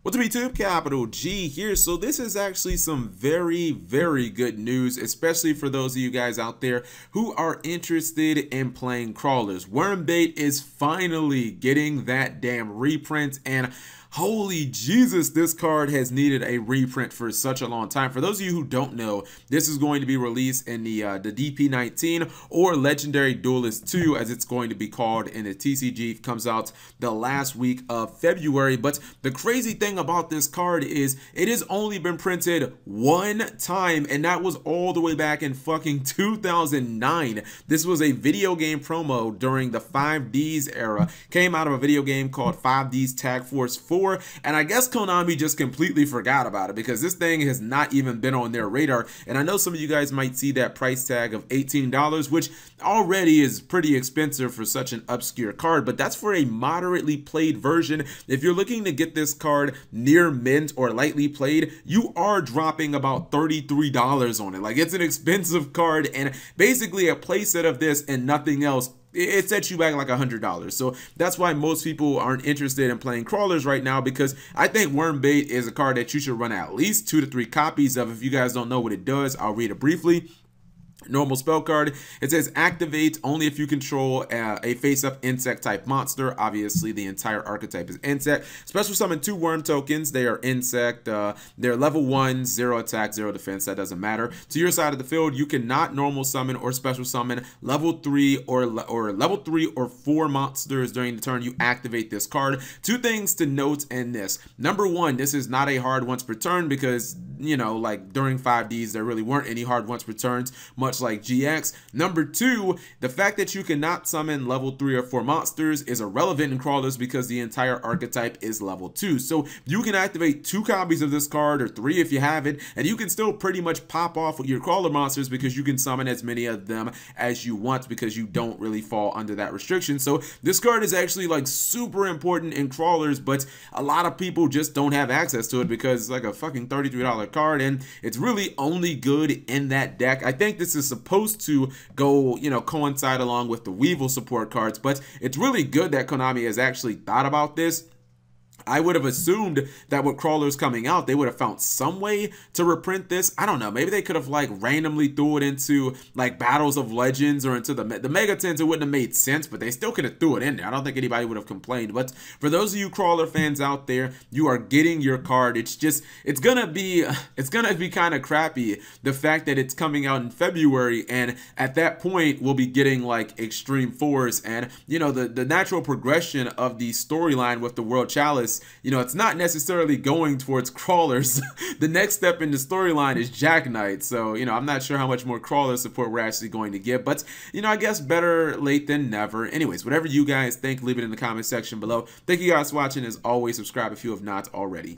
What's up, YouTube? Capital G here. So this is actually some very good news, especially for those of you guys out there who are interested in playing crawlers. Wormbait is finally getting that damn reprint, and holy Jesus, this card has needed a reprint for such a long time. For those of you who don't know, this is going to be released in the DP-19 or Legendary Duelist 2, as it's going to be called in the TCG. It comes out the last week of February. But the crazy thing about this card is it has only been printed one time, and that was all the way back in fucking 2009. This was a video game promo during the 5Ds era. Came out of a video game called 5Ds Tag Force 4. And I guess Konami just completely forgot about it because this thing has not even been on their radar. And I know some of you guys might see that price tag of $18, which already is pretty expensive for such an obscure card, but that's for a moderately played version. If you're looking to get this card near mint or lightly played, you are dropping about $33 on it. Like, it's an expensive card, and basically a playset of this and nothing else, it sets you back like $100. So that's why most people aren't interested in playing crawlers right now, because I think Wormbait is a card that you should run at least 2 to 3 copies of. If you guys don't know what it does, I'll read it briefly. Normal spell card. It says activate only if you control a face-up insect type monster. Obviously, the entire archetype is insect. Special summon 2 worm tokens. They are insect. They're level 1, 0 attack, 0 defense. That doesn't matter. To your side of the field, you cannot normal summon or special summon level 3 or level 3 or 4 monsters during the turn you activate this card. 2 things to note in this. Number 1, this is not a hard once per turn because, you know, like during 5Ds, there really weren't any hard once per turns, much like GX. Number 2, the fact that you cannot summon level 3 or 4 monsters is irrelevant in crawlers because the entire archetype is level 2. So you can activate 2 copies of this card, or 3 if you have it, and you can still pretty much pop off with your crawler monsters because you can summon as many of them as you want because you don't really fall under that restriction. So this card is actually like super important in crawlers, but a lot of people just don't have access to it because it's like a fucking $33 card, and it's really only good in that deck. I think this is supposed to go, you know, coincide along with the Weevil support cards, but it's really good that Konami has actually thought about this. I would have assumed that with crawlers coming out, they would have found some way to reprint this. I don't know. Maybe they could have like randomly threw it into like Battles of Legends or into the Mega Tens. It wouldn't have made sense, but they still could have threw it in there. I don't think anybody would have complained. But for those of you crawler fans out there, you are getting your card. It's just, it's gonna be kind of crappy, the fact that it's coming out in February, and at that point we'll be getting like Extreme Force, and you know, the natural progression of the storyline with the World Chalice, you know, it's not necessarily going towards crawlers. The next step in the storyline is Jack Knight. So, you know, I'm not sure how much more crawler support we're actually going to get, but, you know, I guess better late than never. Anyways, whatever you guys think, leave it in the comment section below. Thank you guys for watching. As always, subscribe if you have not already.